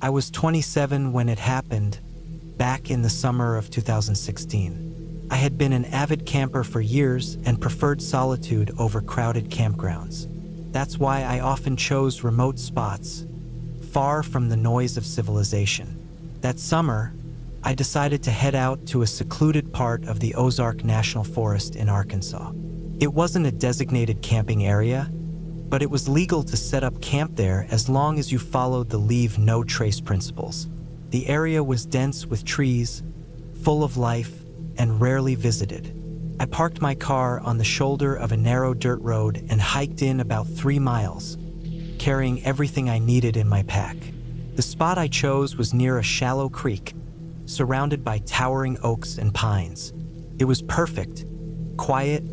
I was 27 when it happened, back in the summer of 2016. I had been an avid camper for years and preferred solitude over crowded campgrounds. That's why I often chose remote spots, far from the noise of civilization. That summer, I decided to head out to a secluded part of the Ozark National Forest in Arkansas. It wasn't a designated camping area, but it was legal to set up camp there as long as you followed the leave no trace principles. The area was dense with trees, full of life, and rarely visited. I parked my car on the shoulder of a narrow dirt road and hiked in about 3 miles, carrying everything I needed in my pack. The spot I chose was near a shallow creek, surrounded by towering oaks and pines. It was perfect, quiet,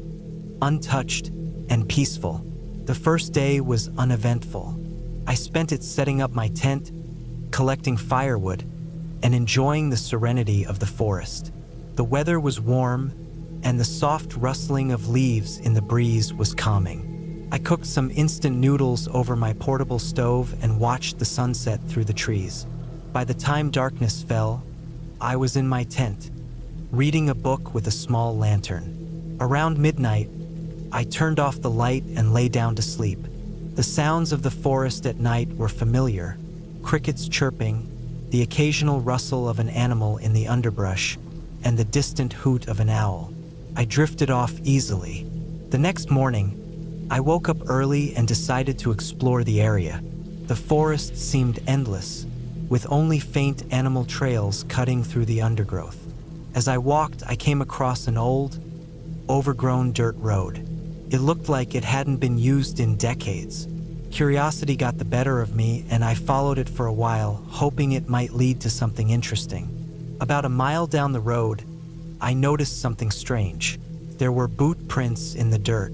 untouched, and peaceful. The first day was uneventful. I spent it setting up my tent, collecting firewood, and enjoying the serenity of the forest. The weather was warm, and the soft rustling of leaves in the breeze was calming. I cooked some instant noodles over my portable stove and watched the sunset through the trees. By the time darkness fell, I was in my tent, reading a book with a small lantern. Around midnight, I turned off the light and lay down to sleep. The sounds of the forest at night were familiar: crickets chirping, the occasional rustle of an animal in the underbrush, and the distant hoot of an owl. I drifted off easily. The next morning, I woke up early and decided to explore the area. The forest seemed endless, with only faint animal trails cutting through the undergrowth. As I walked, I came across an old, overgrown dirt road. It looked like it hadn't been used in decades. Curiosity got the better of me, and I followed it for a while, hoping it might lead to something interesting. About a mile down the road, I noticed something strange. There were boot prints in the dirt.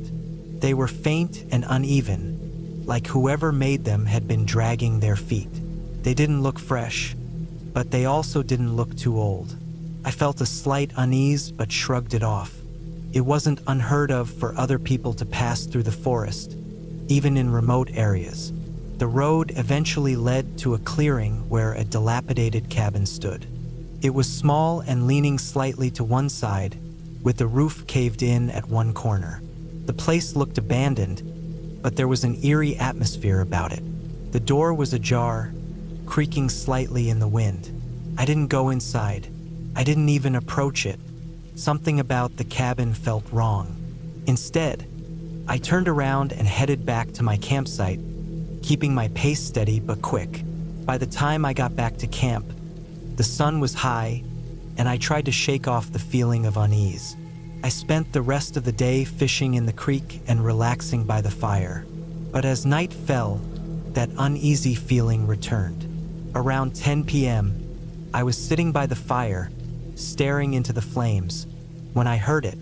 They were faint and uneven, like whoever made them had been dragging their feet. They didn't look fresh, but they also didn't look too old. I felt a slight unease but shrugged it off. It wasn't unheard of for other people to pass through the forest, even in remote areas. The road eventually led to a clearing where a dilapidated cabin stood. It was small and leaning slightly to one side, with the roof caved in at one corner. The place looked abandoned, but there was an eerie atmosphere about it. The door was ajar, creaking slightly in the wind. I didn't go inside. I didn't even approach it. Something about the cabin felt wrong. Instead, I turned around and headed back to my campsite, keeping my pace steady but quick. By the time I got back to camp, the sun was high, and I tried to shake off the feeling of unease. I spent the rest of the day fishing in the creek and relaxing by the fire. But as night fell, that uneasy feeling returned. Around 10 p.m., I was sitting by the fire, staring into the flames, when I heard it.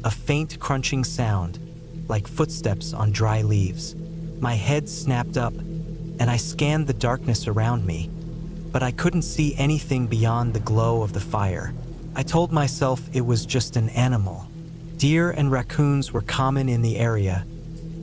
A faint crunching sound, like footsteps on dry leaves. My head snapped up, and I scanned the darkness around me, but I couldn't see anything beyond the glow of the fire. I told myself it was just an animal. Deer and raccoons were common in the area,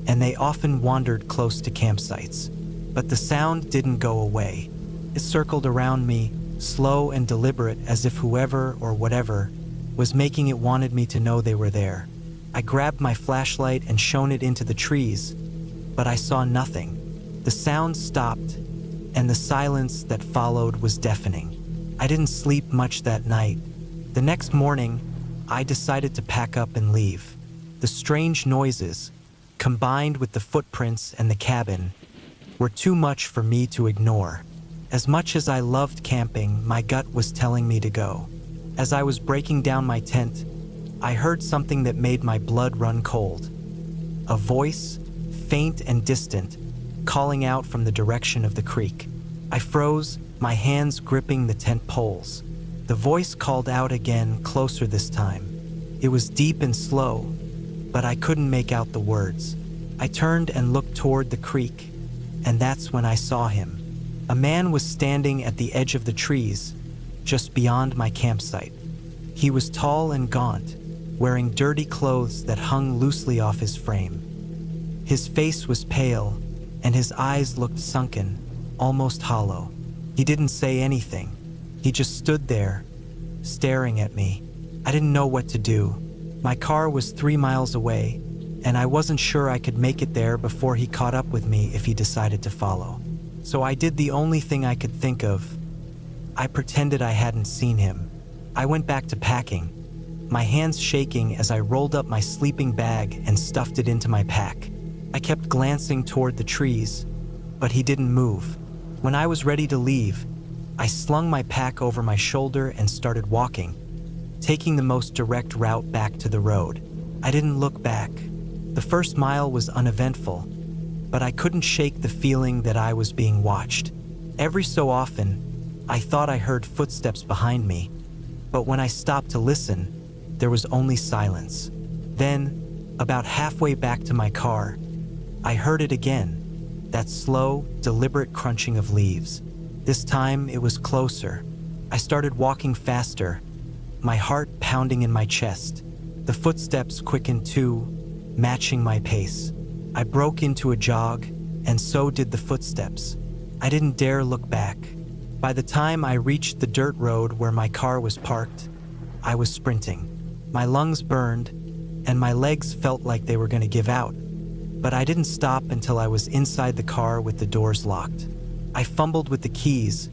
and they often wandered close to campsites. But the sound didn't go away. It circled around me, slow and deliberate, as if whoever or whatever was making it wanted me to know they were there. I grabbed my flashlight and shone it into the trees, but I saw nothing. The sound stopped, and the silence that followed was deafening. I didn't sleep much that night. The next morning, I decided to pack up and leave. The strange noises, combined with the footprints and the cabin, were too much for me to ignore. As much as I loved camping, my gut was telling me to go. As I was breaking down my tent, I heard something that made my blood run cold. A voice, faint and distant, calling out from the direction of the creek. I froze, my hands gripping the tent poles. The voice called out again, closer this time. It was deep and slow, but I couldn't make out the words. I turned and looked toward the creek, and that's when I saw him. A man was standing at the edge of the trees, just beyond my campsite. He was tall and gaunt, wearing dirty clothes that hung loosely off his frame. His face was pale, and his eyes looked sunken, almost hollow. He didn't say anything. He just stood there, staring at me. I didn't know what to do. My car was 3 miles away, and I wasn't sure I could make it there before he caught up with me if he decided to follow. So I did the only thing I could think of. I pretended I hadn't seen him. I went back to packing, my hands shaking as I rolled up my sleeping bag and stuffed it into my pack. I kept glancing toward the trees, but he didn't move. When I was ready to leave, I slung my pack over my shoulder and started walking, taking the most direct route back to the road. I didn't look back. The first mile was uneventful, but I couldn't shake the feeling that I was being watched. Every so often, I thought I heard footsteps behind me, but when I stopped to listen, there was only silence. Then, about halfway back to my car, I heard it again, that slow, deliberate crunching of leaves. This time, it was closer. I started walking faster, my heart pounding in my chest. The footsteps quickened too, matching my pace. I broke into a jog, and so did the footsteps. I didn't dare look back. By the time I reached the dirt road where my car was parked, I was sprinting. My lungs burned, and my legs felt like they were going to give out. But I didn't stop until I was inside the car with the doors locked. I fumbled with the keys,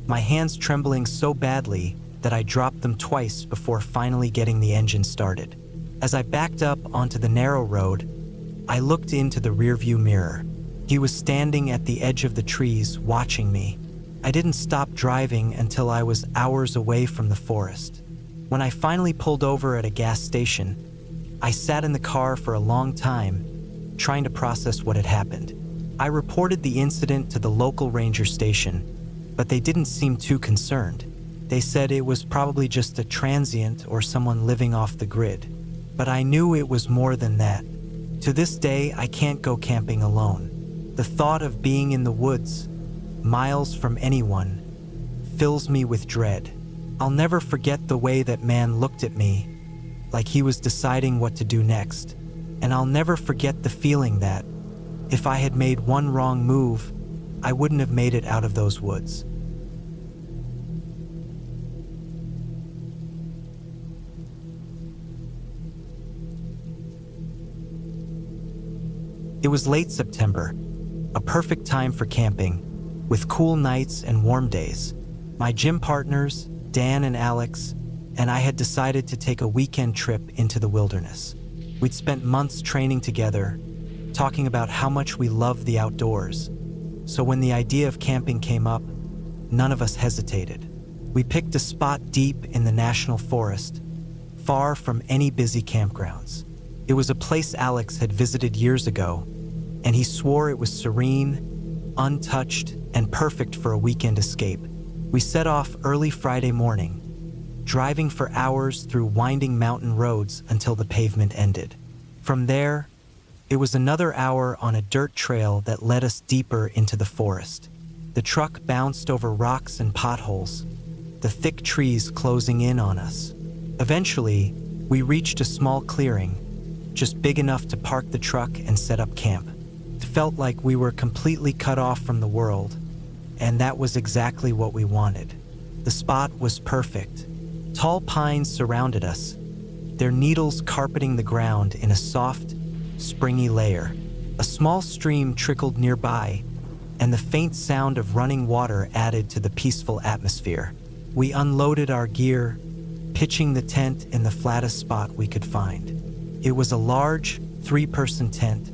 my hands trembling so badly that I dropped them twice before finally getting the engine started. As I backed up onto the narrow road, I looked into the rearview mirror. He was standing at the edge of the trees, watching me. I didn't stop driving until I was hours away from the forest. When I finally pulled over at a gas station, I sat in the car for a long time, trying to process what had happened. I reported the incident to the local ranger station, but they didn't seem too concerned. They said it was probably just a transient or someone living off the grid. But I knew it was more than that. To this day, I can't go camping alone. The thought of being in the woods, miles from anyone, fills me with dread. I'll never forget the way that man looked at me, like he was deciding what to do next. And I'll never forget the feeling that, if I had made one wrong move, I wouldn't have made it out of those woods. It was late September, a perfect time for camping, with cool nights and warm days. My gym partners, Dan and Alex, and I had decided to take a weekend trip into the wilderness. We'd spent months training together, talking about how much we loved the outdoors. So when the idea of camping came up, none of us hesitated. We picked a spot deep in the national forest, far from any busy campgrounds. It was a place Alex had visited years ago, and he swore it was serene, untouched, and perfect for a weekend escape. We set off early Friday morning, driving for hours through winding mountain roads until the pavement ended. From there, it was another hour on a dirt trail that led us deeper into the forest. The truck bounced over rocks and potholes, the thick trees closing in on us. Eventually, we reached a small clearing, just big enough to park the truck and set up camp. It felt like we were completely cut off from the world, and that was exactly what we wanted. The spot was perfect. Tall pines surrounded us, their needles carpeting the ground in a soft, springy layer. A small stream trickled nearby, and the faint sound of running water added to the peaceful atmosphere. We unloaded our gear, pitching the tent in the flattest spot we could find. It was a large, 3-person tent,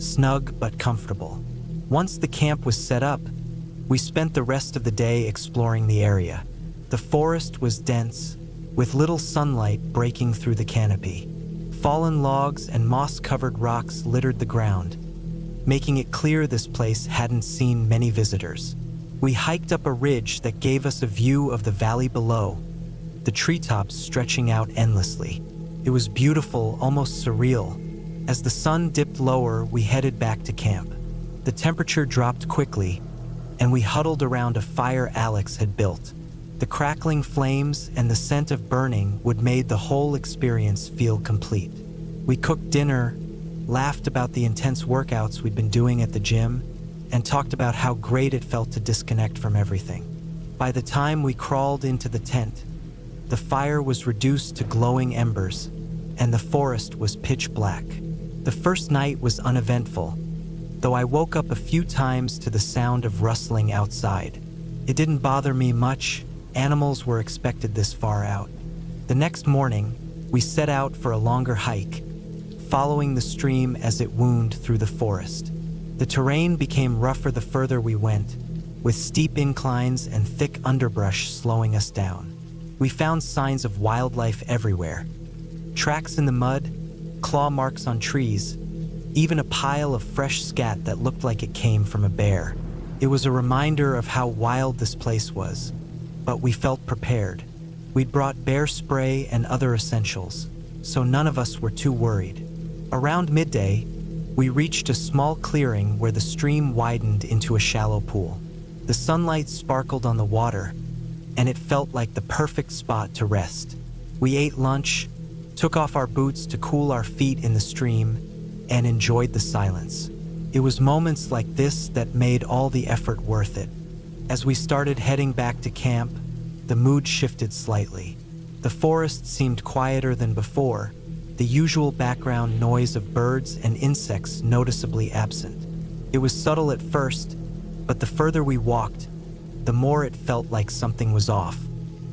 snug but comfortable. Once the camp was set up, we spent the rest of the day exploring the area. The forest was dense, with little sunlight breaking through the canopy. Fallen logs and moss-covered rocks littered the ground, making it clear this place hadn't seen many visitors. We hiked up a ridge that gave us a view of the valley below, the treetops stretching out endlessly. It was beautiful, almost surreal. As the sun dipped lower, we headed back to camp. The temperature dropped quickly, and we huddled around a fire Alex had built. The crackling flames and the scent of burning would made the whole experience feel complete. We cooked dinner, laughed about the intense workouts we'd been doing at the gym, and talked about how great it felt to disconnect from everything. By the time we crawled into the tent, the fire was reduced to glowing embers, and the forest was pitch black. The first night was uneventful, though I woke up a few times to the sound of rustling outside. It didn't bother me much. Animals were expected this far out. The next morning, we set out for a longer hike, following the stream as it wound through the forest. The terrain became rougher the further we went, with steep inclines and thick underbrush slowing us down. We found signs of wildlife everywhere. Tracks in the mud, claw marks on trees, even a pile of fresh scat that looked like it came from a bear. It was a reminder of how wild this place was, but we felt prepared. We'd brought bear spray and other essentials, so none of us were too worried. Around midday, we reached a small clearing where the stream widened into a shallow pool. The sunlight sparkled on the water, and it felt like the perfect spot to rest. We ate lunch, took off our boots to cool our feet in the stream, and enjoyed the silence. It was moments like this that made all the effort worth it. As we started heading back to camp, the mood shifted slightly. The forest seemed quieter than before, the usual background noise of birds and insects noticeably absent. It was subtle at first, but the further we walked, the more it felt like something was off.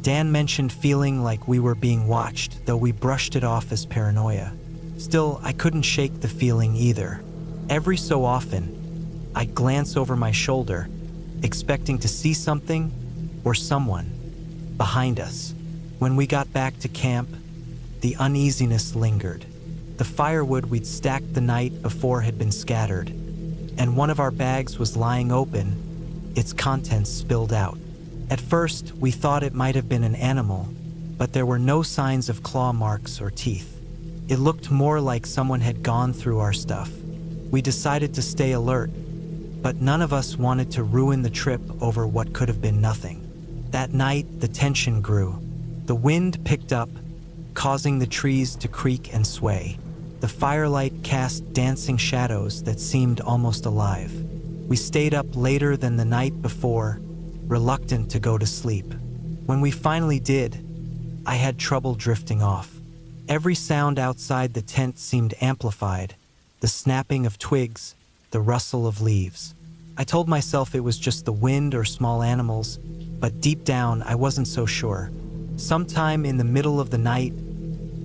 Dan mentioned feeling like we were being watched, though we brushed it off as paranoia. Still, I couldn't shake the feeling either. Every so often, I'd glance over my shoulder, expecting to see something or someone behind us. When we got back to camp, the uneasiness lingered. The firewood we'd stacked the night before had been scattered, and one of our bags was lying open, its contents spilled out. At first, we thought it might have been an animal, but there were no signs of claw marks or teeth. It looked more like someone had gone through our stuff. We decided to stay alert, but none of us wanted to ruin the trip over what could have been nothing. That night, the tension grew. The wind picked up, causing the trees to creak and sway. The firelight cast dancing shadows that seemed almost alive. We stayed up later than the night before, reluctant to go to sleep. When we finally did, I had trouble drifting off. Every sound outside the tent seemed amplified, the snapping of twigs, the rustle of leaves. I told myself it was just the wind or small animals, but deep down I wasn't so sure. Sometime in the middle of the night,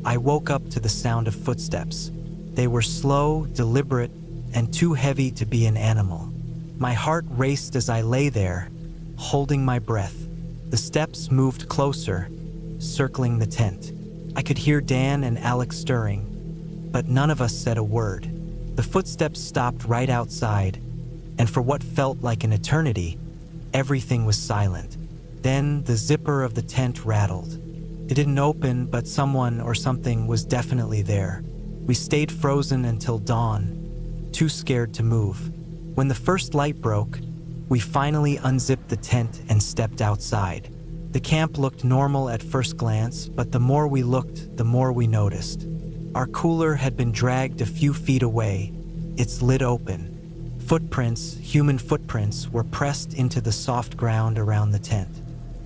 I woke up to the sound of footsteps. They were slow, deliberate, and too heavy to be an animal. My heart raced as I lay there, holding my breath. The steps moved closer, circling the tent. I could hear Dan and Alex stirring, but none of us said a word. The footsteps stopped right outside, and for what felt like an eternity, everything was silent. Then the zipper of the tent rattled. It didn't open, but someone or something was definitely there. We stayed frozen until dawn, too scared to move. When the first light broke, we finally unzipped the tent and stepped outside. The camp looked normal at first glance, but the more we looked, the more we noticed. Our cooler had been dragged a few feet away, its lid open. Footprints, human footprints, were pressed into the soft ground around the tent.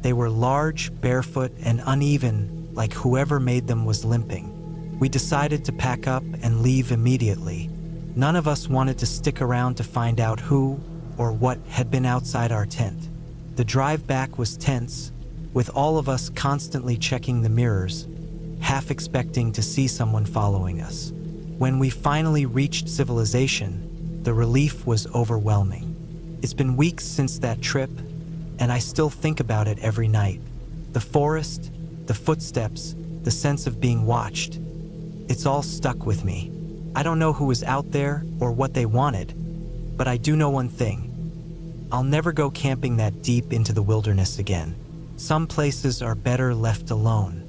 They were large, barefoot, and uneven, like whoever made them was limping. We decided to pack up and leave immediately. None of us wanted to stick around to find out who or what had been outside our tent. The drive back was tense, with all of us constantly checking the mirrors, half expecting to see someone following us. When we finally reached civilization, the relief was overwhelming. It's been weeks since that trip, and I still think about it every night. The forest, the footsteps, the sense of being watched. It's all stuck with me. I don't know who was out there or what they wanted, but I do know one thing. I'll never go camping that deep into the wilderness again. Some places are better left alone.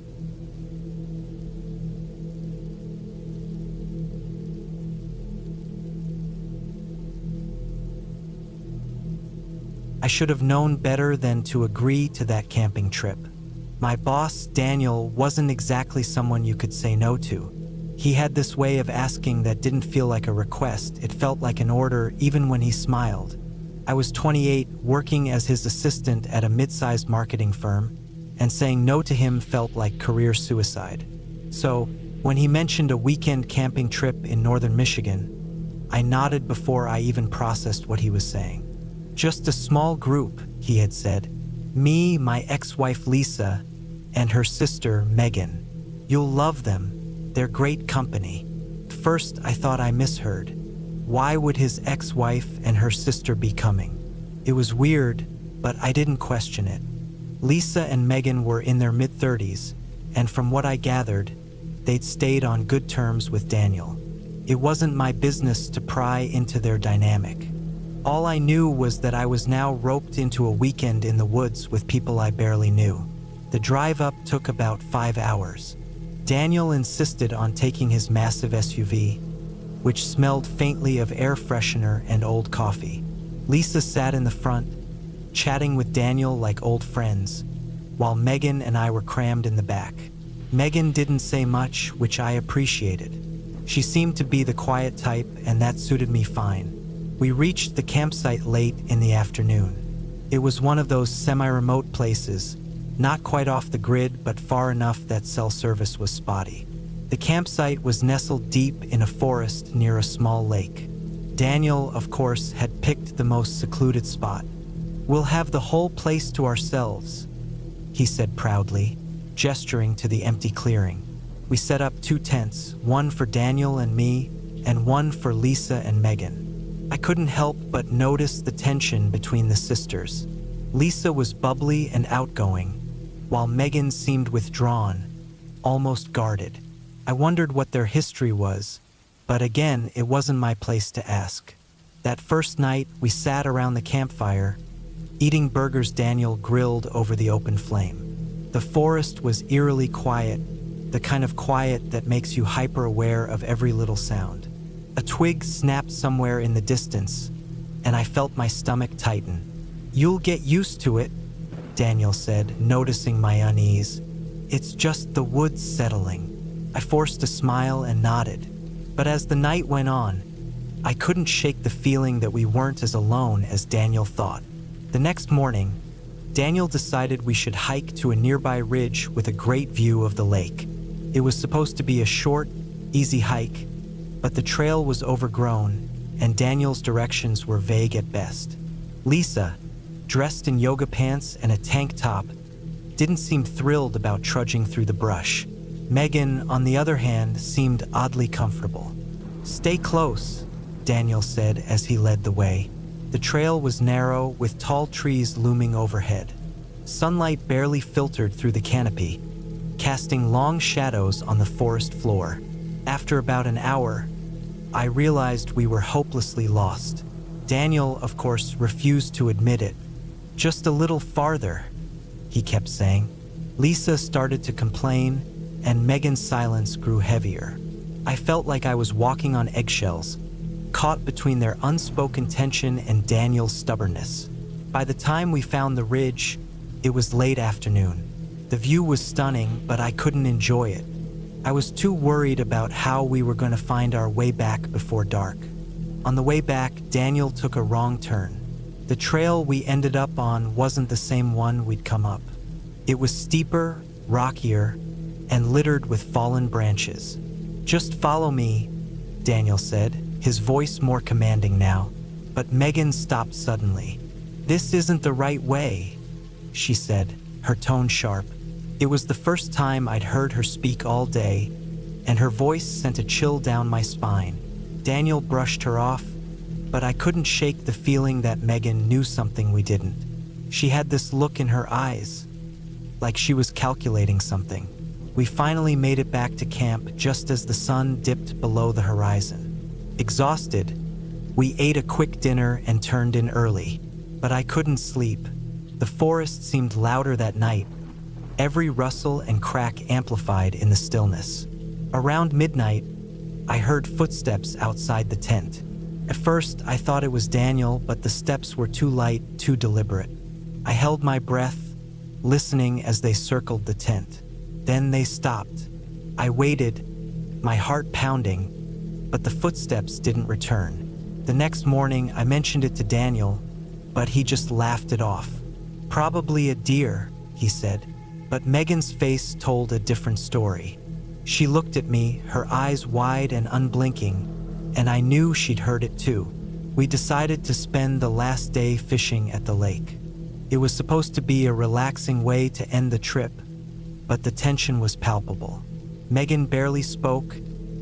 I should have known better than to agree to that camping trip. My boss, Daniel, wasn't exactly someone you could say no to. He had this way of asking that didn't feel like a request, it felt like an order even when he smiled. I was 28, working as his assistant at a mid-sized marketing firm, and saying no to him felt like career suicide. So, when he mentioned a weekend camping trip in northern Michigan, I nodded before I even processed what he was saying. Just a small group, he had said. Me, my ex-wife Lisa, and her sister Megan. You'll love them. They're great company. First, I thought I misheard. Why would his ex-wife and her sister be coming? It was weird, but I didn't question it. Lisa and Megan were in their mid-30s, and from what I gathered, they'd stayed on good terms with Daniel. It wasn't my business to pry into their dynamic. All I knew was that I was now roped into a weekend in the woods with people I barely knew. The drive up took about 5 hours. Daniel insisted on taking his massive SUV, which smelled faintly of air freshener and old coffee. Lisa sat in the front, chatting with Daniel like old friends, while Megan and I were crammed in the back. Megan didn't say much, which I appreciated. She seemed to be the quiet type, and that suited me fine. We reached the campsite late in the afternoon. It was one of those semi-remote places, not quite off the grid, but far enough that cell service was spotty. The campsite was nestled deep in a forest near a small lake. Daniel, of course, had picked the most secluded spot. "We'll have the whole place to ourselves," he said proudly, gesturing to the empty clearing. We set up 2 tents, one for Daniel and me, and one for Lisa and Megan. I couldn't help but notice the tension between the sisters. Lisa was bubbly and outgoing, while Megan seemed withdrawn, almost guarded. I wondered what their history was, but again, it wasn't my place to ask. That first night, we sat around the campfire, eating burgers Daniel grilled over the open flame. The forest was eerily quiet, the kind of quiet that makes you hyper-aware of every little sound. A twig snapped somewhere in the distance, and I felt my stomach tighten. "You'll get used to it," Daniel said, noticing my unease. "It's just the woods settling." I forced a smile and nodded. But as the night went on, I couldn't shake the feeling that we weren't as alone as Daniel thought. The next morning, Daniel decided we should hike to a nearby ridge with a great view of the lake. It was supposed to be a short, easy hike, but the trail was overgrown, and Daniel's directions were vague at best. Lisa, dressed in yoga pants and a tank top, didn't seem thrilled about trudging through the brush. Megan, on the other hand, seemed oddly comfortable. "Stay close," Daniel said as he led the way. The trail was narrow, with tall trees looming overhead. Sunlight barely filtered through the canopy, casting long shadows on the forest floor. After about an hour, I realized we were hopelessly lost. Daniel, of course, refused to admit it. "Just a little farther," he kept saying. Lisa started to complain, and Megan's silence grew heavier. I felt like I was walking on eggshells, caught between their unspoken tension and Daniel's stubbornness. By the time we found the ridge, it was late afternoon. The view was stunning, but I couldn't enjoy it. I was too worried about how we were going to find our way back before dark. On the way back, Daniel took a wrong turn. The trail we ended up on wasn't the same one we'd come up. It was steeper, rockier, and littered with fallen branches. "Just follow me," Daniel said, his voice more commanding now. But Megan stopped suddenly. "This isn't the right way," she said, her tone sharp. It was the first time I'd heard her speak all day, and her voice sent a chill down my spine. Daniel brushed her off, but I couldn't shake the feeling that Megan knew something we didn't. She had this look in her eyes, like she was calculating something. We finally made it back to camp just as the sun dipped below the horizon. Exhausted, we ate a quick dinner and turned in early, but I couldn't sleep. The forest seemed louder that night, every rustle and crack amplified in the stillness. Around midnight, I heard footsteps outside the tent. At first, I thought it was Daniel, but the steps were too light, too deliberate. I held my breath, listening as they circled the tent. Then they stopped. I waited, my heart pounding, but the footsteps didn't return. The next morning, I mentioned it to Daniel, but he just laughed it off. "Probably a deer," he said. But Megan's face told a different story. She looked at me, her eyes wide and unblinking, and I knew she'd heard it too. We decided to spend the last day fishing at the lake. It was supposed to be a relaxing way to end the trip, but the tension was palpable. Megan barely spoke,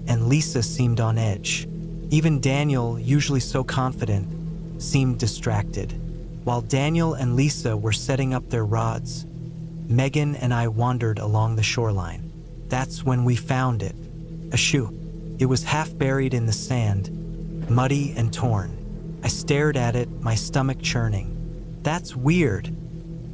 and Lisa seemed on edge. Even Daniel, usually so confident, seemed distracted. While Daniel and Lisa were setting up their rods, Megan and I wandered along the shoreline. That's when we found it, a shoe. It was half buried in the sand, muddy and torn. I stared at it, my stomach churning. "That's weird,"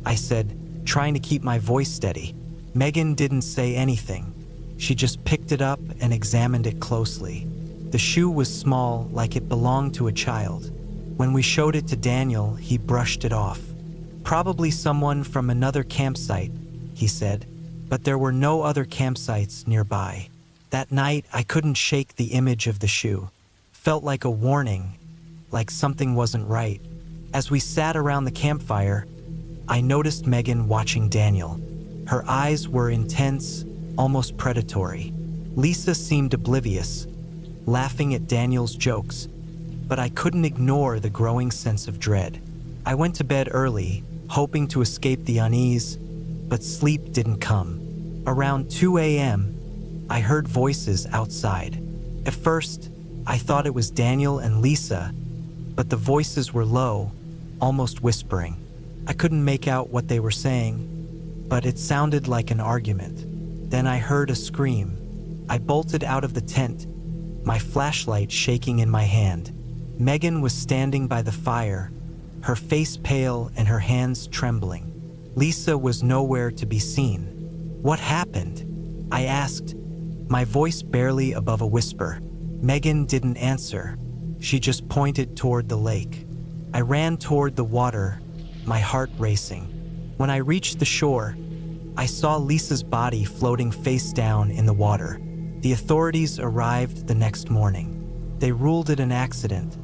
I said, trying to keep my voice steady. Megan didn't say anything. She just picked it up and examined it closely. The shoe was small, like it belonged to a child. When we showed it to Daniel, he brushed it off. "Probably someone from another campsite," he said, but there were no other campsites nearby. That night, I couldn't shake the image of the shoe. Felt like a warning, like something wasn't right. As we sat around the campfire, I noticed Megan watching Daniel. Her eyes were intense, almost predatory. Lisa seemed oblivious, laughing at Daniel's jokes, but I couldn't ignore the growing sense of dread. I went to bed early, hoping to escape the unease, but sleep didn't come. Around 2 a.m., I heard voices outside. At first, I thought it was Daniel and Lisa, but the voices were low, almost whispering. I couldn't make out what they were saying, but it sounded like an argument. Then I heard a scream. I bolted out of the tent, my flashlight shaking in my hand. Megan was standing by the fire, her face pale and her hands trembling. Lisa was nowhere to be seen. "What happened?" I asked, my voice barely above a whisper. Megan didn't answer. She just pointed toward the lake. I ran toward the water, my heart racing. When I reached the shore, I saw Lisa's body floating face down in the water. The authorities arrived the next morning. They ruled it an accident.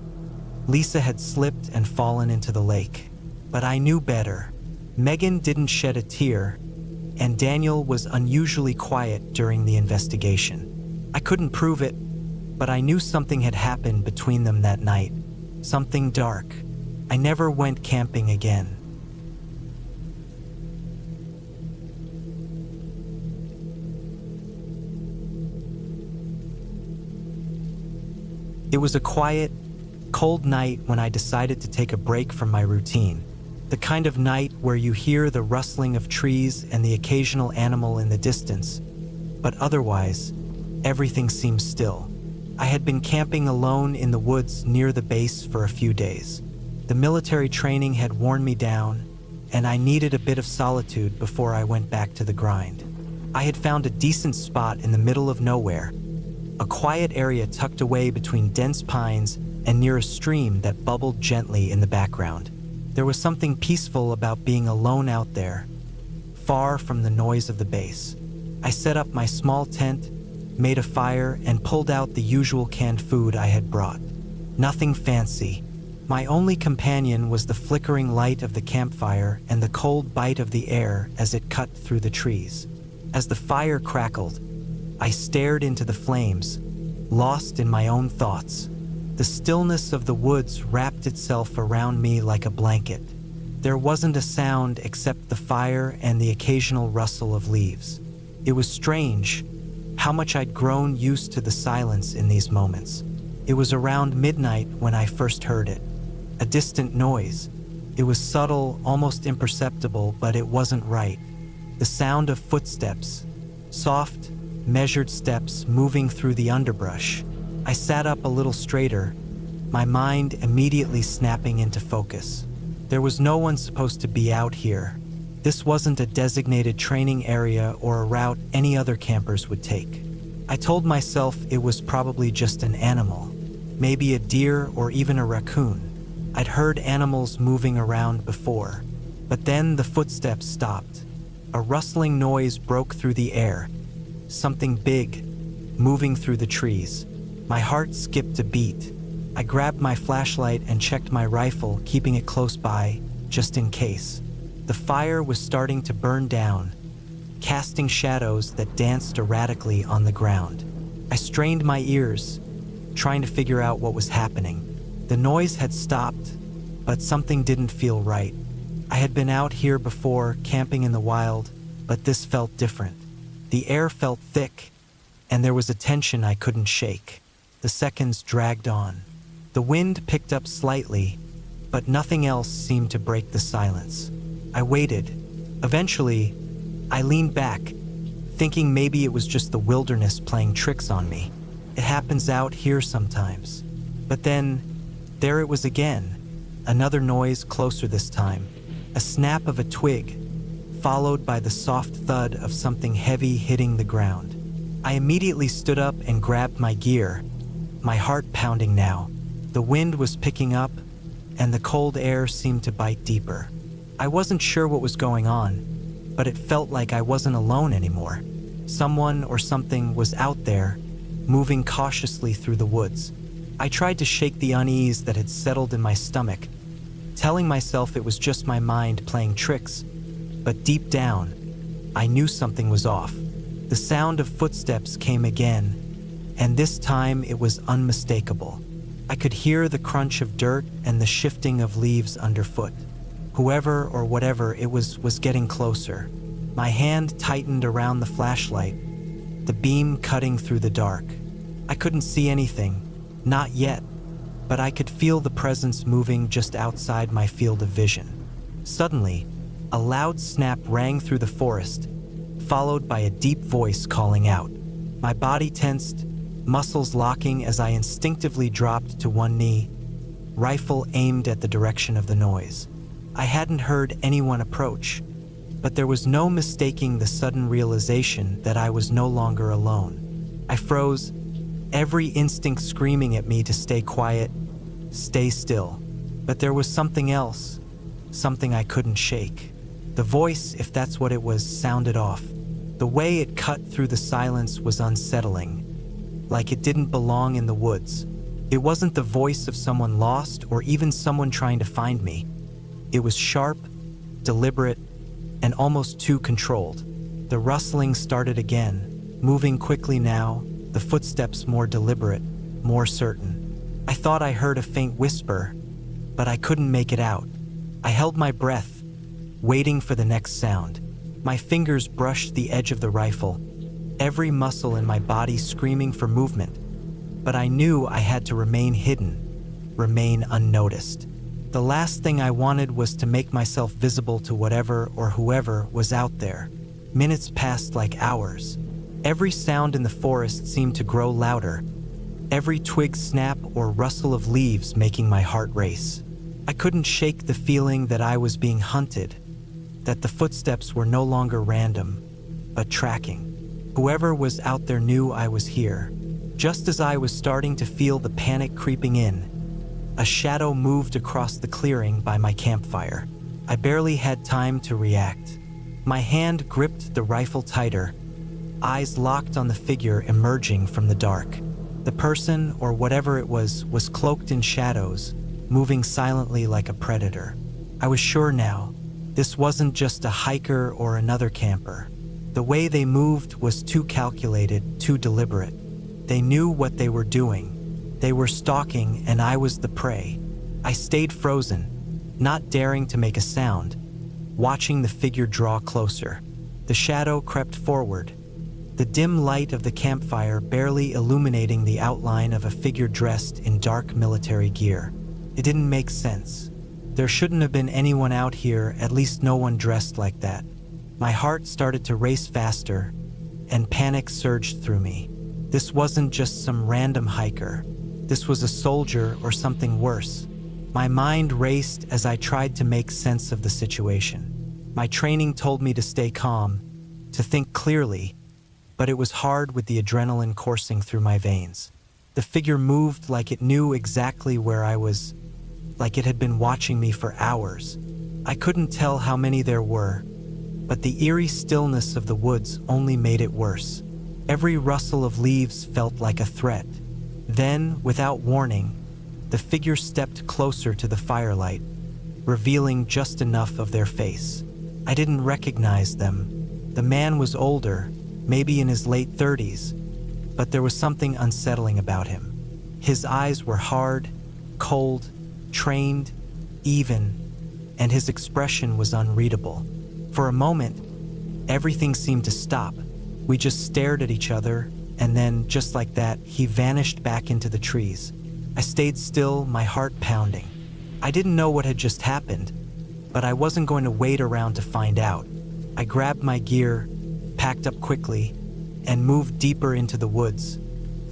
Lisa had slipped and fallen into the lake. But I knew better. Megan didn't shed a tear, and Daniel was unusually quiet during the investigation. I couldn't prove it, but I knew something had happened between them that night. Something dark. I never went camping again. It was a quiet, cold night when I decided to take a break from my routine. The kind of night where you hear the rustling of trees and the occasional animal in the distance, but otherwise, everything seems still. I had been camping alone in the woods near the base for a few days. The military training had worn me down, and I needed a bit of solitude before I went back to the grind. I had found a decent spot in the middle of nowhere, a quiet area tucked away between dense pines and near a stream that bubbled gently in the background. There was something peaceful about being alone out there, far from the noise of the base. I set up my small tent, made a fire, and pulled out the usual canned food I had brought. Nothing fancy. My only companion was the flickering light of the campfire and the cold bite of the air as it cut through the trees. As the fire crackled, I stared into the flames, lost in my own thoughts. The stillness of the woods wrapped itself around me like a blanket. There wasn't a sound except the fire and the occasional rustle of leaves. It was strange how much I'd grown used to the silence in these moments. It was around midnight when I first heard it. A distant noise. It was subtle, almost imperceptible, but it wasn't right. The sound of footsteps. Soft, measured steps moving through the underbrush. I sat up a little straighter, my mind immediately snapping into focus. There was no one supposed to be out here. This wasn't a designated training area or a route any other campers would take. I told myself it was probably just an animal, maybe a deer or even a raccoon. I'd heard animals moving around before, but then the footsteps stopped. A rustling noise broke through the air, something big, moving through the trees. My heart skipped a beat. I grabbed my flashlight and checked my rifle, keeping it close by, just in case. The fire was starting to burn down, casting shadows that danced erratically on the ground. I strained my ears, trying to figure out what was happening. The noise had stopped, but something didn't feel right. I had been out here before, camping in the wild, but this felt different. The air felt thick, and there was a tension I couldn't shake. The seconds dragged on. The wind picked up slightly, but nothing else seemed to break the silence. I waited. Eventually, I leaned back, thinking maybe it was just the wilderness playing tricks on me. It happens out here sometimes. But then, there it was again. Another noise closer this time. A snap of a twig, followed by the soft thud of something heavy hitting the ground. I immediately stood up and grabbed my gear, my heart pounding now. The wind was picking up, and the cold air seemed to bite deeper. I wasn't sure what was going on, but it felt like I wasn't alone anymore. Someone or something was out there, moving cautiously through the woods. I tried to shake the unease that had settled in my stomach, telling myself it was just my mind playing tricks, but deep down, I knew something was off. The sound of footsteps came again, and this time it was unmistakable. I could hear the crunch of dirt and the shifting of leaves underfoot. Whoever or whatever it was getting closer. My hand tightened around the flashlight, the beam cutting through the dark. I couldn't see anything, not yet, but I could feel the presence moving just outside my field of vision. Suddenly, a loud snap rang through the forest, followed by a deep voice calling out. My body tensed, muscles locking as I instinctively dropped to one knee, rifle aimed at the direction of the noise. I hadn't heard anyone approach, but there was no mistaking the sudden realization that I was no longer alone. I froze, every instinct screaming at me to stay quiet, stay still. But there was something else, something I couldn't shake. The voice, if that's what it was, sounded off. The way it cut through the silence was unsettling, like it didn't belong in the woods. It wasn't the voice of someone lost or even someone trying to find me. It was sharp, deliberate, and almost too controlled. The rustling started again, moving quickly now, the footsteps more deliberate, more certain. I thought I heard a faint whisper, but I couldn't make it out. I held my breath, waiting for the next sound. My fingers brushed the edge of the rifle, every muscle in my body screaming for movement. But I knew I had to remain hidden, remain unnoticed. The last thing I wanted was to make myself visible to whatever or whoever was out there. Minutes passed like hours. Every sound in the forest seemed to grow louder, every twig snap or rustle of leaves making my heart race. I couldn't shake the feeling that I was being hunted, that the footsteps were no longer random, but tracking. Whoever was out there knew I was here. Just as I was starting to feel the panic creeping in, a shadow moved across the clearing by my campfire. I barely had time to react. My hand gripped the rifle tighter, eyes locked on the figure emerging from the dark. The person, or whatever it was cloaked in shadows, moving silently like a predator. I was sure now, this wasn't just a hiker or another camper. The way they moved was too calculated, too deliberate. They knew what they were doing. They were stalking, and I was the prey. I stayed frozen, not daring to make a sound, watching the figure draw closer. The shadow crept forward, the dim light of the campfire barely illuminating the outline of a figure dressed in dark military gear. It didn't make sense. There shouldn't have been anyone out here, at least no one dressed like that. My heart started to race faster, and panic surged through me. This wasn't just some random hiker. This was a soldier or something worse. My mind raced as I tried to make sense of the situation. My training told me to stay calm, to think clearly, but it was hard with the adrenaline coursing through my veins. The figure moved like it knew exactly where I was, like it had been watching me for hours. I couldn't tell how many there were, but the eerie stillness of the woods only made it worse. Every rustle of leaves felt like a threat. Then, without warning, the figure stepped closer to the firelight, revealing just enough of their face. I didn't recognize them. The man was older, maybe in his late 30s, but there was something unsettling about him. His eyes were hard, cold, trained, even, and his expression was unreadable. For a moment, everything seemed to stop. We just stared at each other, and then, just like that, he vanished back into the trees. I stayed still, my heart pounding. I didn't know what had just happened, but I wasn't going to wait around to find out. I grabbed my gear, packed up quickly, and moved deeper into the woods,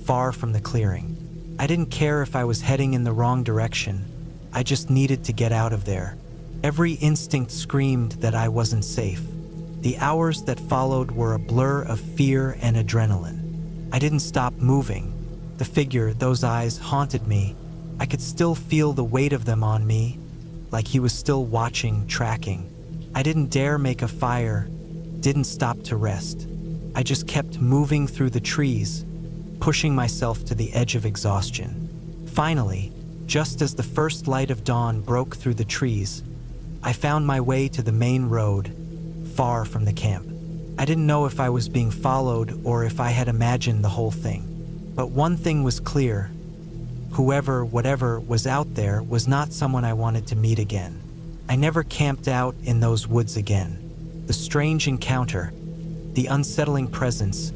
far from the clearing. I didn't care if I was heading in the wrong direction. I just needed to get out of there. Every instinct screamed that I wasn't safe. The hours that followed were a blur of fear and adrenaline. I didn't stop moving. The figure, those eyes, haunted me. I could still feel the weight of them on me, like he was still watching, tracking. I didn't dare make a fire, didn't stop to rest. I just kept moving through the trees, pushing myself to the edge of exhaustion. Finally, just as the first light of dawn broke through the trees, I found my way to the main road, far from the camp. I didn't know if I was being followed or if I had imagined the whole thing. But one thing was clear. Whoever, whatever was out there was not someone I wanted to meet again. I never camped out in those woods again. The strange encounter, the unsettling presence,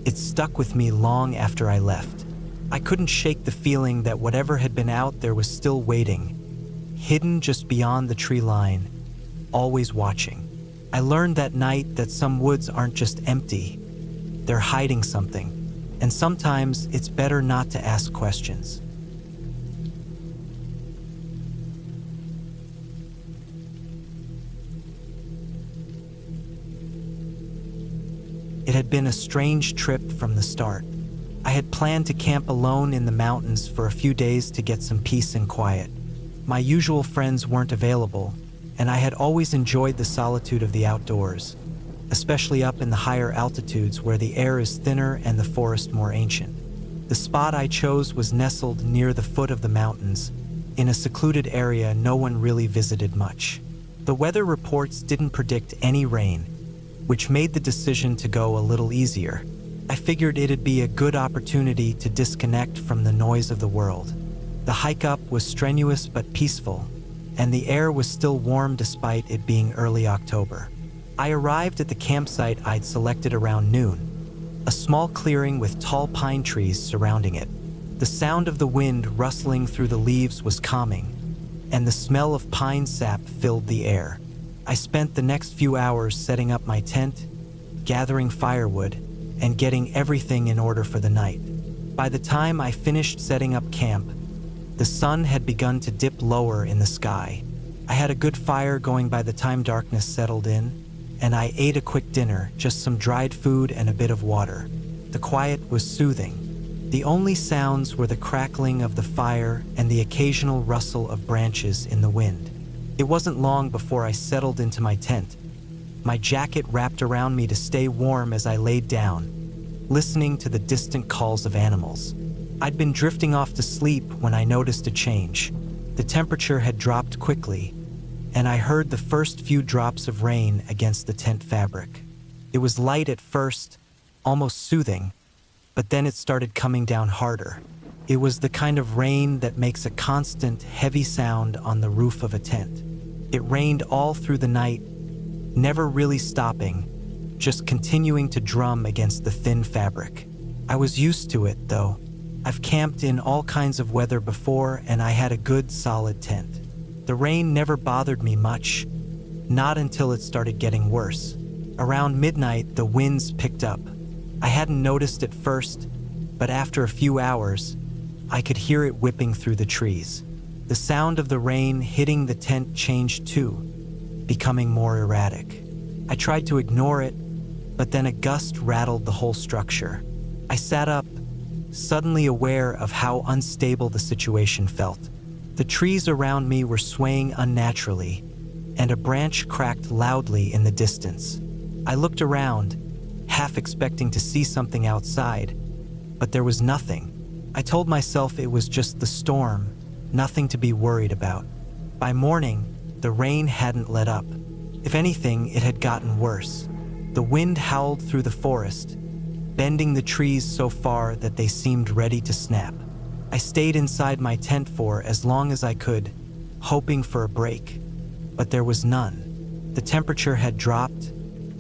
it stuck with me long after I left. I couldn't shake the feeling that whatever had been out there was still waiting, hidden just beyond the tree line, always watching. I learned that night that some woods aren't just empty, they're hiding something, and sometimes it's better not to ask questions. It had been a strange trip from the start. I had planned to camp alone in the mountains for a few days to get some peace and quiet. My usual friends weren't available, and I had always enjoyed the solitude of the outdoors, especially up in the higher altitudes where the air is thinner and the forest more ancient. The spot I chose was nestled near the foot of the mountains, in a secluded area no one really visited much. The weather reports didn't predict any rain, which made the decision to go a little easier. I figured it'd be a good opportunity to disconnect from the noise of the world. The hike up was strenuous but peaceful, and the air was still warm despite it being early October. I arrived at the campsite I'd selected around noon, a small clearing with tall pine trees surrounding it. The sound of the wind rustling through the leaves was calming, and the smell of pine sap filled the air. I spent the next few hours setting up my tent, gathering firewood, and getting everything in order for the night. By the time I finished setting up camp, the sun had begun to dip lower in the sky. I had a good fire going by the time darkness settled in, and I ate a quick dinner, just some dried food and a bit of water. The quiet was soothing. The only sounds were the crackling of the fire and the occasional rustle of branches in the wind. It wasn't long before I settled into my tent, my jacket wrapped around me to stay warm as I laid down, listening to the distant calls of animals. I'd been drifting off to sleep when I noticed a change. The temperature had dropped quickly, and I heard the first few drops of rain against the tent fabric. It was light at first, almost soothing, but then it started coming down harder. It was the kind of rain that makes a constant, heavy sound on the roof of a tent. It rained all through the night, never really stopping, just continuing to drum against the thin fabric. I was used to it, though. I've camped in all kinds of weather before, and I had a good, solid tent. The rain never bothered me much, not until it started getting worse. Around midnight, the winds picked up. I hadn't noticed at first, but after a few hours, I could hear it whipping through the trees. The sound of the rain hitting the tent changed too, becoming more erratic. I tried to ignore it, but then a gust rattled the whole structure. I sat up, suddenly aware of how unstable the situation felt. The trees around me were swaying unnaturally, and a branch cracked loudly in the distance. I looked around, half expecting to see something outside, but there was nothing. I told myself it was just the storm, nothing to be worried about. By morning, the rain hadn't let up. If anything, it had gotten worse. The wind howled through the forest, bending the trees so far that they seemed ready to snap. I stayed inside my tent for as long as I could, hoping for a break, but there was none. The temperature had dropped,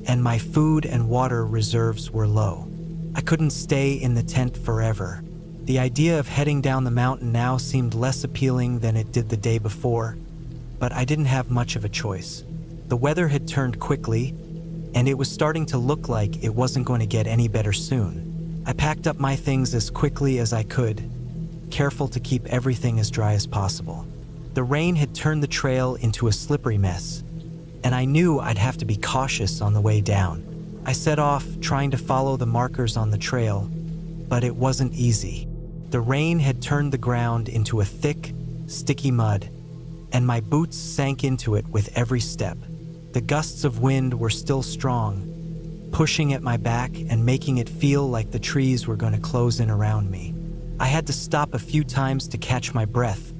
and my food and water reserves were low. I couldn't stay in the tent forever. The idea of heading down the mountain now seemed less appealing than it did the day before, but I didn't have much of a choice. The weather had turned quickly, and it was starting to look like it wasn't going to get any better soon. I packed up my things as quickly as I could, careful to keep everything as dry as possible. The rain had turned the trail into a slippery mess, and I knew I'd have to be cautious on the way down. I set off, trying to follow the markers on the trail, but it wasn't easy. The rain had turned the ground into a thick, sticky mud, and my boots sank into it with every step. The gusts of wind were still strong, pushing at my back and making it feel like the trees were going to close in around me. I had to stop a few times to catch my breath,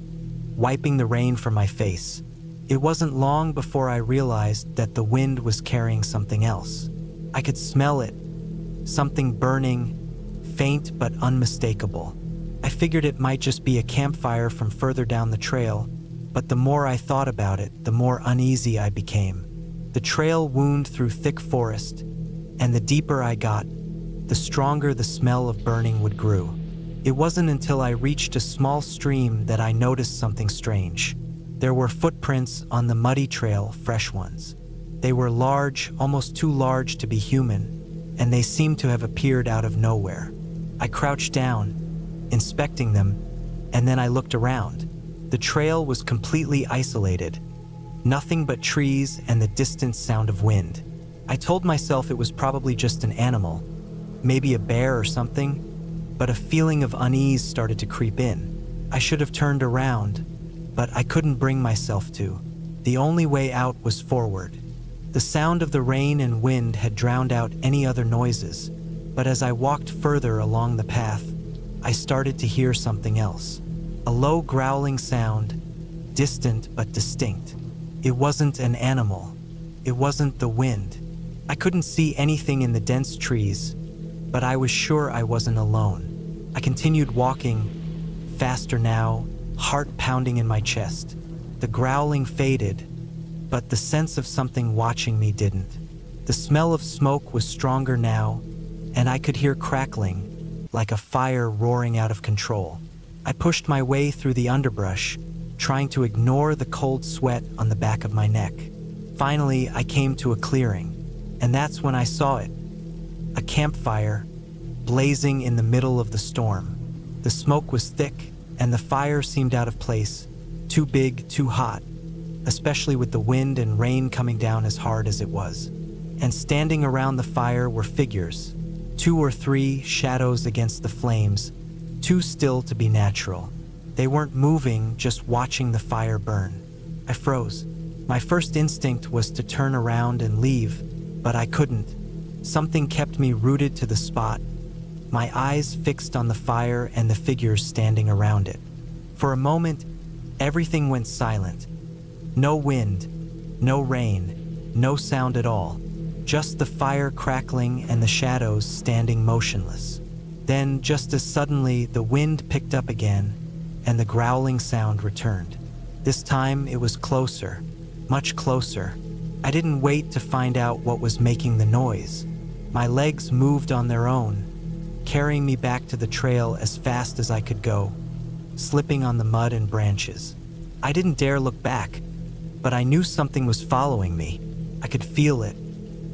wiping the rain from my face. It wasn't long before I realized that the wind was carrying something else. I could smell it, something burning, faint but unmistakable. I figured it might just be a campfire from further down the trail, but the more I thought about it, the more uneasy I became. The trail wound through thick forest, and the deeper I got, the stronger the smell of burning wood grew. It wasn't until I reached a small stream that I noticed something strange. There were footprints on the muddy trail, fresh ones. They were large, almost too large to be human, and they seemed to have appeared out of nowhere. I crouched down, inspecting them, and then I looked around. The trail was completely isolated. Nothing but trees and the distant sound of wind. I told myself it was probably just an animal, maybe a bear or something, but a feeling of unease started to creep in. I should have turned around, but I couldn't bring myself to. The only way out was forward. The sound of the rain and wind had drowned out any other noises, but as I walked further along the path, I started to hear something else. A low growling sound, distant but distinct. It wasn't an animal. It wasn't the wind. I couldn't see anything in the dense trees, but I was sure I wasn't alone. I continued walking, faster now, heart pounding in my chest. The growling faded, but the sense of something watching me didn't. The smell of smoke was stronger now, and I could hear crackling, like a fire roaring out of control. I pushed my way through the underbrush, trying to ignore the cold sweat on the back of my neck. Finally, I came to a clearing, and that's when I saw it. A campfire, blazing in the middle of the storm. The smoke was thick, and the fire seemed out of place, too big, too hot, especially with the wind and rain coming down as hard as it was. And standing around the fire were figures, 2 or 3 shadows against the flames, too still to be natural. They weren't moving, just watching the fire burn. I froze. My first instinct was to turn around and leave, but I couldn't. Something kept me rooted to the spot, my eyes fixed on the fire and the figures standing around it. For a moment, everything went silent. No wind, no rain, no sound at all. Just the fire crackling and the shadows standing motionless. Then, just as suddenly, the wind picked up again, and the growling sound returned. This time, it was closer, much closer. I didn't wait to find out what was making the noise. My legs moved on their own, carrying me back to the trail as fast as I could go, slipping on the mud and branches. I didn't dare look back, but I knew something was following me. I could feel it.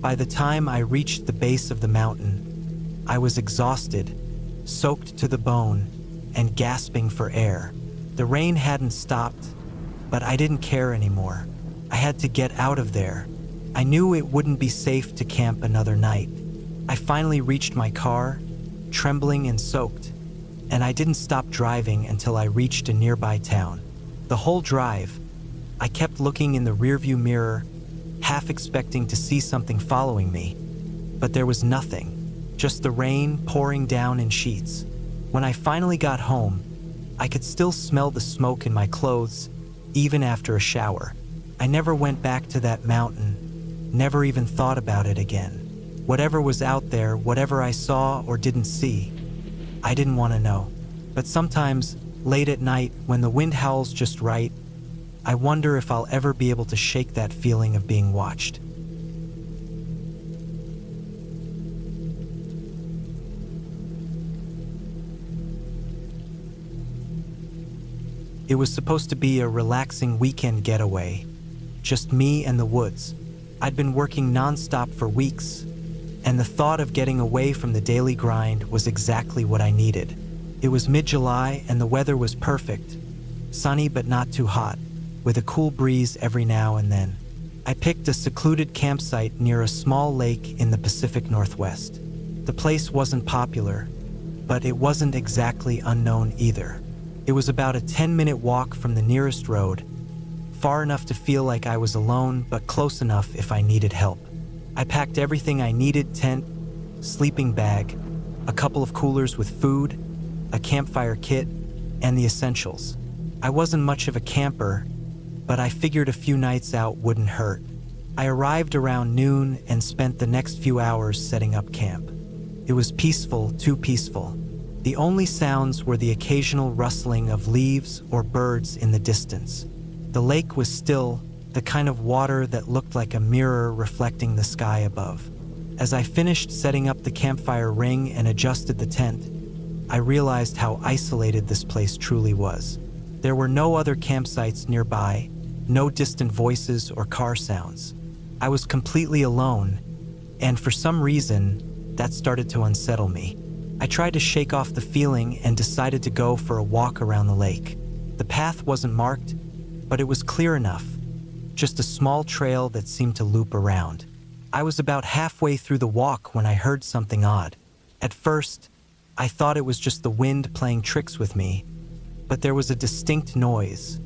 By the time I reached the base of the mountain, I was exhausted, soaked to the bone, and gasping for air. The rain hadn't stopped, but I didn't care anymore. I had to get out of there. I knew it wouldn't be safe to camp another night. I finally reached my car, trembling and soaked, and I didn't stop driving until I reached a nearby town. The whole drive, I kept looking in the rearview mirror, half expecting to see something following me, but there was nothing, just the rain pouring down in sheets. When I finally got home, I could still smell the smoke in my clothes, even after a shower. I never went back to that mountain, never even thought about it again. Whatever was out there, whatever I saw or didn't see, I didn't want to know. But sometimes, late at night, when the wind howls just right, I wonder if I'll ever be able to shake that feeling of being watched. It was supposed to be a relaxing weekend getaway, just me and the woods. I'd been working nonstop for weeks, and the thought of getting away from the daily grind was exactly what I needed. It was mid-July and the weather was perfect, sunny but not too hot, with a cool breeze every now and then. I picked a secluded campsite near a small lake in the Pacific Northwest. The place wasn't popular, but it wasn't exactly unknown either. It was about a 10-minute walk from the nearest road, far enough to feel like I was alone, but close enough if I needed help. I packed everything I needed: tent, sleeping bag, a couple of coolers with food, a campfire kit, and the essentials. I wasn't much of a camper, but I figured a few nights out wouldn't hurt. I arrived around noon and spent the next few hours setting up camp. It was peaceful, too peaceful. The only sounds were the occasional rustling of leaves or birds in the distance. The lake was still, the kind of water that looked like a mirror reflecting the sky above. As I finished setting up the campfire ring and adjusted the tent, I realized how isolated this place truly was. There were no other campsites nearby, no distant voices or car sounds. I was completely alone, and for some reason, that started to unsettle me. I tried to shake off the feeling and decided to go for a walk around the lake. The path wasn't marked, but it was clear enough, just a small trail that seemed to loop around. I was about halfway through the walk when I heard something odd. At first, I thought it was just the wind playing tricks with me, but there was a distinct noise,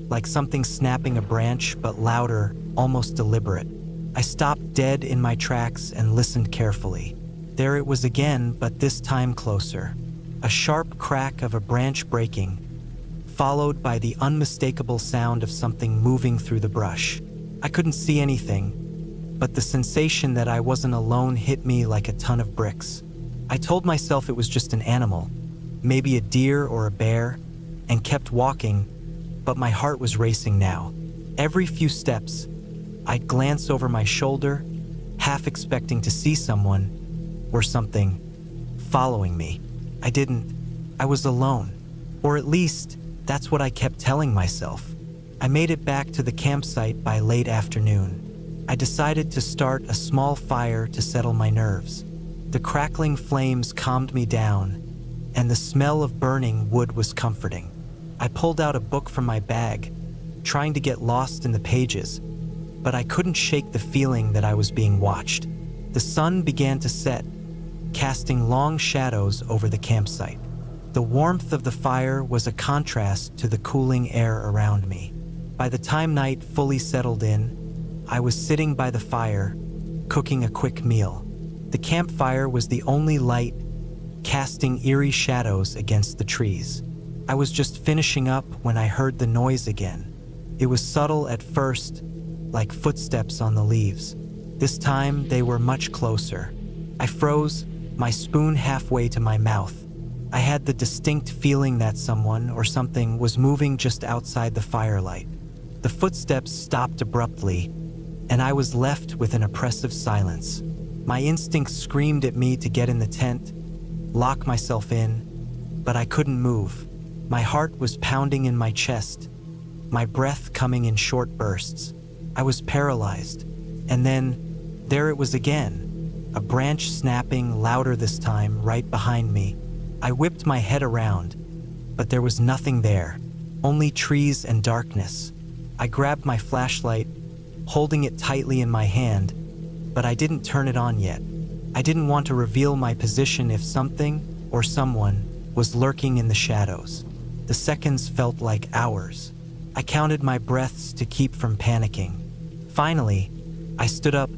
like something snapping a branch, but louder, almost deliberate. I stopped dead in my tracks and listened carefully. There it was again, but this time closer. A sharp crack of a branch breaking, followed by the unmistakable sound of something moving through the brush. I couldn't see anything, but the sensation that I wasn't alone hit me like a ton of bricks. I told myself it was just an animal, maybe a deer or a bear, and kept walking, but my heart was racing now. Every few steps, I'd glance over my shoulder, half expecting to see someone or something following me. I didn't. I was alone. Or at least, that's what I kept telling myself. I made it back to the campsite by late afternoon. I decided to start a small fire to settle my nerves. The crackling flames calmed me down, and the smell of burning wood was comforting. I pulled out a book from my bag, trying to get lost in the pages, but I couldn't shake the feeling that I was being watched. The sun began to set, casting long shadows over the campsite. The warmth of the fire was a contrast to the cooling air around me. By the time night fully settled in, I was sitting by the fire, cooking a quick meal. The campfire was the only light, casting eerie shadows against the trees. I was just finishing up when I heard the noise again. It was subtle at first, like footsteps on the leaves. This time, they were much closer. I froze, my spoon halfway to my mouth. I had the distinct feeling that someone or something was moving just outside the firelight. The footsteps stopped abruptly, and I was left with an oppressive silence. My instincts screamed at me to get in the tent, lock myself in, but I couldn't move. My heart was pounding in my chest, my breath coming in short bursts. I was paralyzed, and then there it was again. A branch snapping, louder this time, right behind me. I whipped my head around, but there was nothing there, only trees and darkness. I grabbed my flashlight, holding it tightly in my hand, but I didn't turn it on yet. I didn't want to reveal my position if something or someone was lurking in the shadows. The seconds felt like hours. I counted my breaths to keep from panicking. Finally, I stood up,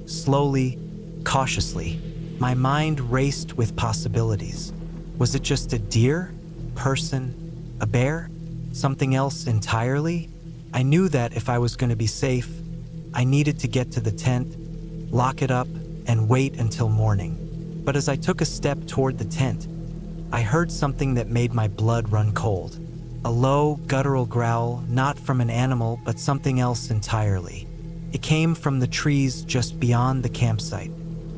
slowly, cautiously. My mind raced with possibilities. Was it just a deer, person, A bear? Something else entirely? I knew that if I was going to be safe, I needed to get to the tent, lock it up, and wait until morning. But as I took a step toward the tent, I heard something that made my blood run cold. A low, guttural growl, not from an animal, but something else entirely. It came from the trees just beyond the campsite.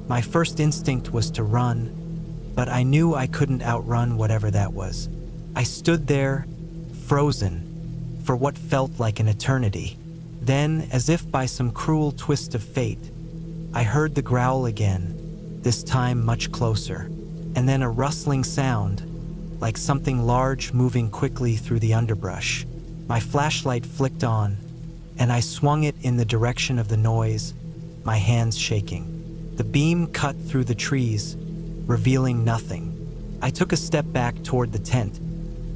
My first instinct was to run, but I knew I couldn't outrun whatever that was. I stood there, frozen, for what felt like an eternity. Then, as if by some cruel twist of fate, I heard the growl again, this time much closer, and then a rustling sound, like something large moving quickly through the underbrush. My flashlight flicked on, and I swung it in the direction of the noise, my hands shaking. The beam cut through the trees, revealing nothing. I took a step back toward the tent,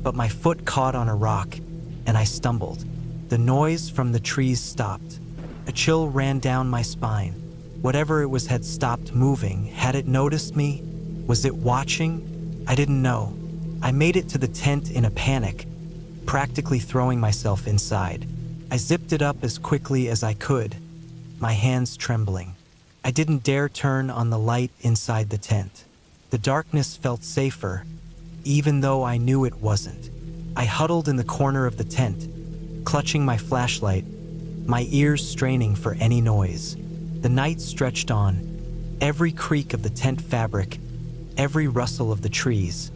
but my foot caught on a rock, and I stumbled. The noise from the trees stopped. A chill ran down my spine. Whatever it was had stopped moving. Had it noticed me? Was it watching? I didn't know. I made it to the tent in a panic, practically throwing myself inside. I zipped it up as quickly as I could, my hands trembling. I didn't dare turn on the light inside the tent. The darkness felt safer, even though I knew it wasn't. I huddled in the corner of the tent, clutching my flashlight, my ears straining for any noise. The night stretched on, every creak of the tent fabric, every rustle of the trees,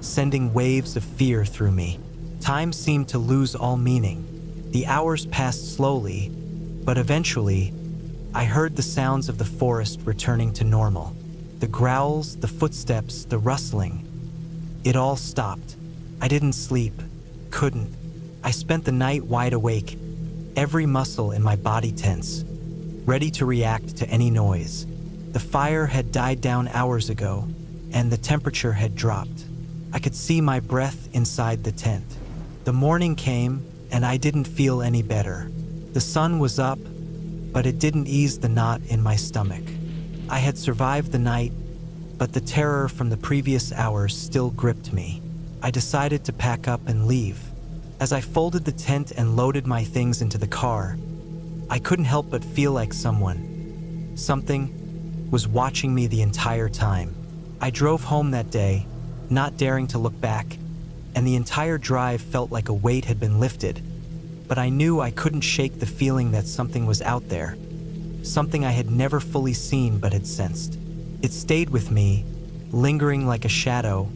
sending waves of fear through me. Time seemed to lose all meaning. The hours passed slowly, but eventually, I heard the sounds of the forest returning to normal. The growls, the footsteps, the rustling. It all stopped. I didn't sleep. Couldn't. I spent the night wide awake, every muscle in my body tense, ready to react to any noise. The fire had died down hours ago, and the temperature had dropped. I could see my breath inside the tent. The morning came, and I didn't feel any better. The sun was up, but it didn't ease the knot in my stomach. I had survived the night, but the terror from the previous hours still gripped me. I decided to pack up and leave. As I folded the tent and loaded my things into the car, I couldn't help but feel like something, was watching me the entire time. I drove home that day, not daring to look back, and the entire drive felt like a weight had been lifted. But I knew I couldn't shake the feeling that something was out there, something I had never fully seen but had sensed. It stayed with me, lingering like a shadow,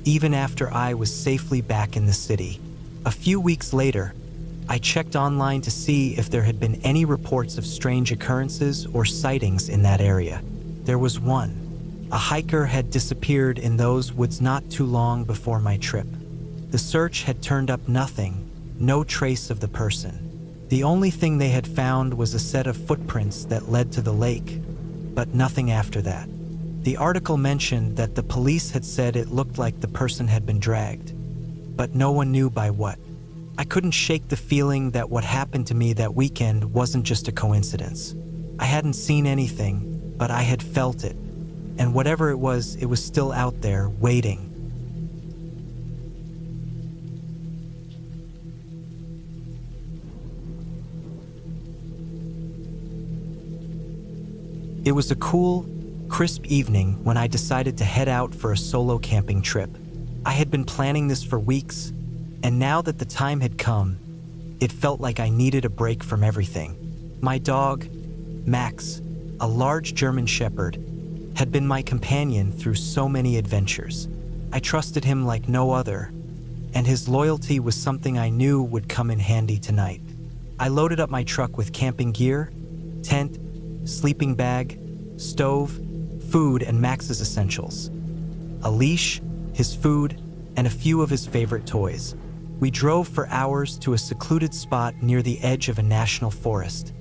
even after I was safely back in the city. A few weeks later, I checked online to see if there had been any reports of strange occurrences or sightings in that area. There was one. A hiker had disappeared in those woods not too long before my trip. The search had turned up nothing, no trace of the person. The only thing they had found was a set of footprints that led to the lake, but nothing after that. The article mentioned that the police had said it looked like the person had been dragged, but no one knew by what. I couldn't shake the feeling that what happened to me that weekend wasn't just a coincidence. I hadn't seen anything, but I had felt it, and whatever it was still out there, waiting. It was a cool, crisp evening when I decided to head out for a solo camping trip. I had been planning this for weeks, and now that the time had come, it felt like I needed a break from everything. My dog, Max, a large German Shepherd, had been my companion through so many adventures. I trusted him like no other, and his loyalty was something I knew would come in handy tonight. I loaded up my truck with camping gear, tent, sleeping bag, stove, food, and Max's essentials. A leash, his food, and a few of his favorite toys. We drove for hours to a secluded spot near the edge of a national forest,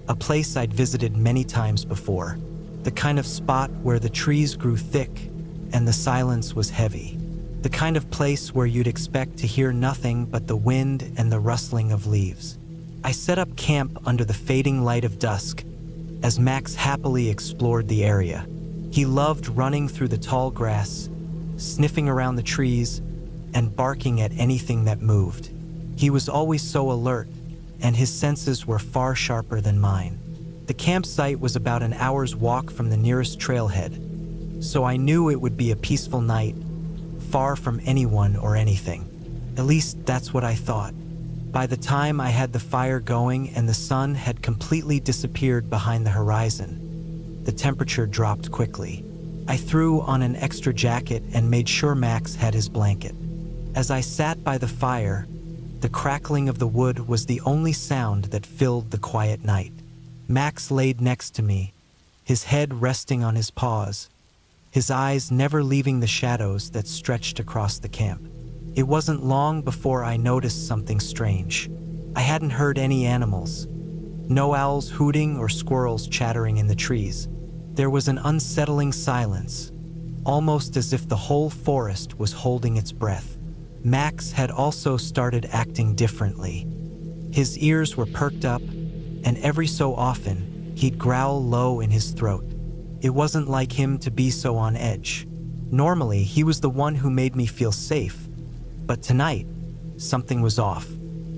a place I'd visited many times before, the kind of spot where the trees grew thick and the silence was heavy, the kind of place where you'd expect to hear nothing but the wind and the rustling of leaves. I set up camp under the fading light of dusk as Max happily explored the area. He loved running through the tall grass, sniffing around the trees, and barking at anything that moved. He was always so alert, and his senses were far sharper than mine. The campsite was about an hour's walk from the nearest trailhead, so I knew it would be a peaceful night, far from anyone or anything. At least that's what I thought. By the time I had the fire going and the sun had completely disappeared behind the horizon, the temperature dropped quickly. I threw on an extra jacket and made sure Max had his blanket. As I sat by the fire, the crackling of the wood was the only sound that filled the quiet night. Max laid next to me, his head resting on his paws, his eyes never leaving the shadows that stretched across the camp. It wasn't long before I noticed something strange. I hadn't heard any animals. No owls hooting or squirrels chattering in the trees. There was an unsettling silence, almost as if the whole forest was holding its breath. Max had also started acting differently. His ears were perked up, and every so often, he'd growl low in his throat. It wasn't like him to be so on edge. Normally, he was the one who made me feel safe. But tonight, something was off.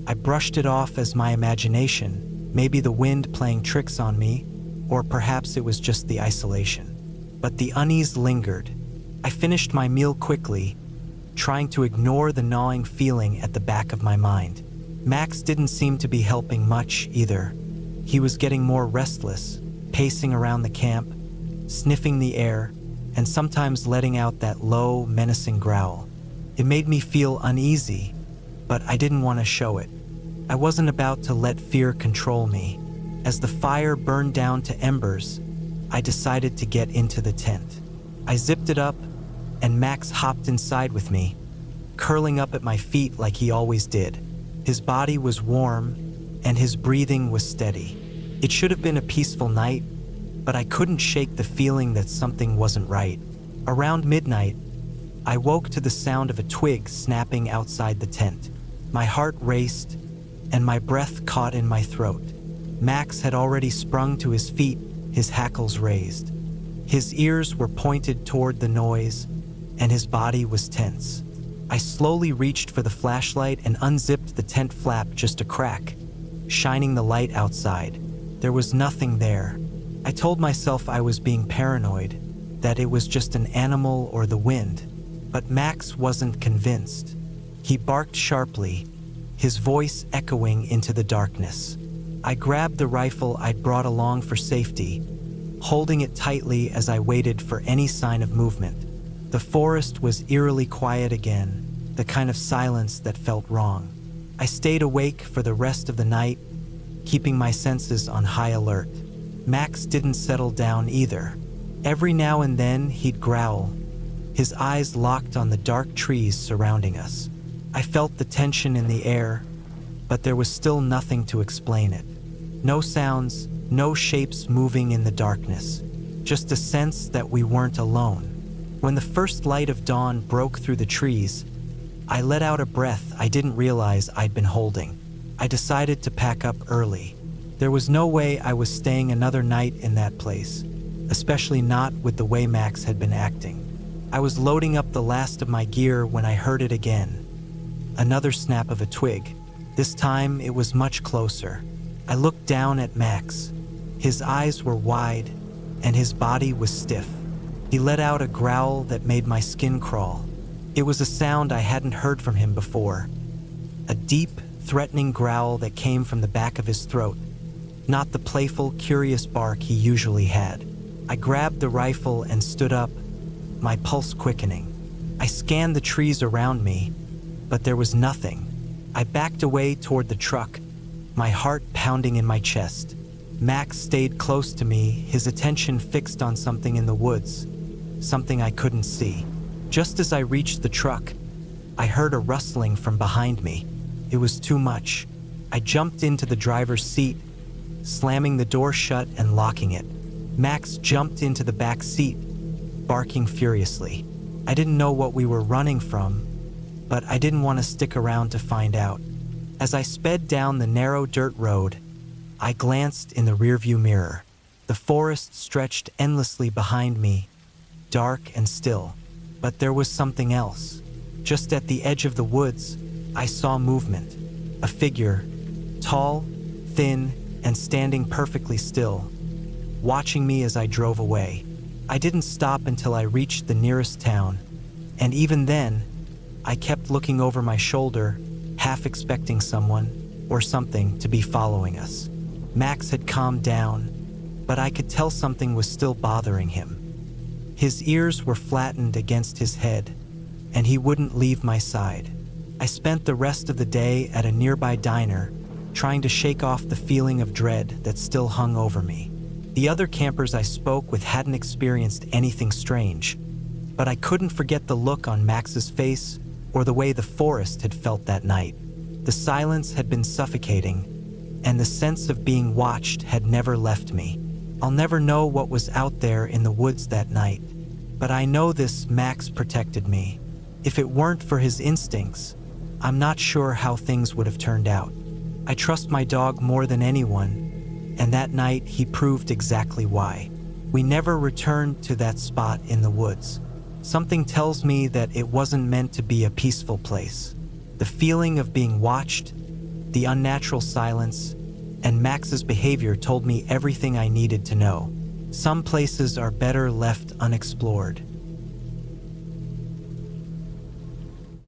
I brushed it off as my imagination, maybe the wind playing tricks on me, or perhaps it was just the isolation. But the unease lingered. I finished my meal quickly, trying to ignore the gnawing feeling at the back of my mind. Max didn't seem to be helping much either. He was getting more restless, pacing around the camp, sniffing the air, and sometimes letting out that low, menacing growl. It made me feel uneasy, but I didn't want to show it. I wasn't about to let fear control me. As the fire burned down to embers, I decided to get into the tent. I zipped it up, and Max hopped inside with me, curling up at my feet like he always did. His body was warm, and his breathing was steady. It should have been a peaceful night, but I couldn't shake the feeling that something wasn't right. Around midnight, I woke to the sound of a twig snapping outside the tent. My heart raced, and my breath caught in my throat. Max had already sprung to his feet, his hackles raised. His ears were pointed toward the noise, and his body was tense. I slowly reached for the flashlight and unzipped the tent flap just a crack, shining the light outside. There was nothing there. I told myself I was being paranoid, that it was just an animal or the wind. But Max wasn't convinced. He barked sharply, his voice echoing into the darkness. I grabbed the rifle I'd brought along for safety, holding it tightly as I waited for any sign of movement. The forest was eerily quiet again, the kind of silence that felt wrong. I stayed awake for the rest of the night, keeping my senses on high alert. Max didn't settle down either. Every now and then he'd growl, his eyes locked on the dark trees surrounding us. I felt the tension in the air, but there was still nothing to explain it. No sounds, no shapes moving in the darkness, just a sense that we weren't alone. When the first light of dawn broke through the trees, I let out a breath I didn't realize I'd been holding. I decided to pack up early. There was no way I was staying another night in that place, especially not with the way Max had been acting. I was loading up the last of my gear when I heard it again. Another snap of a twig. This time it was much closer. I looked down at Max. His eyes were wide, and his body was stiff. He let out a growl that made my skin crawl. It was a sound I hadn't heard from him before. A deep, threatening growl that came from the back of his throat, not the playful, curious bark he usually had. I grabbed the rifle and stood up, my pulse quickening. I scanned the trees around me, but there was nothing. I backed away toward the truck, my heart pounding in my chest. Max stayed close to me, his attention fixed on something in the woods, something I couldn't see. Just as I reached the truck, I heard a rustling from behind me. It was too much. I jumped into the driver's seat, slamming the door shut and locking it. Max jumped into the back seat, barking furiously. I didn't know what we were running from, but I didn't want to stick around to find out. As I sped down the narrow dirt road, I glanced in the rearview mirror. The forest stretched endlessly behind me, dark and still. But there was something else. Just at the edge of the woods, I saw movement. A figure, tall, thin, and standing perfectly still, watching me as I drove away. I didn't stop until I reached the nearest town, and even then, I kept looking over my shoulder, half expecting someone or something to be following us. Max had calmed down, but I could tell something was still bothering him. His ears were flattened against his head, and he wouldn't leave my side. I spent the rest of the day at a nearby diner, trying to shake off the feeling of dread that still hung over me. The other campers I spoke with hadn't experienced anything strange, but I couldn't forget the look on Max's face or the way the forest had felt that night. The silence had been suffocating, and the sense of being watched had never left me. I'll never know what was out there in the woods that night, but I know this: Max protected me. If it weren't for his instincts, I'm not sure how things would have turned out. I trust my dog more than anyone, and that night he proved exactly why. We never returned to that spot in the woods. Something tells me that it wasn't meant to be a peaceful place. The feeling of being watched, the unnatural silence, and Max's behavior told me everything I needed to know. Some places are better left unexplored.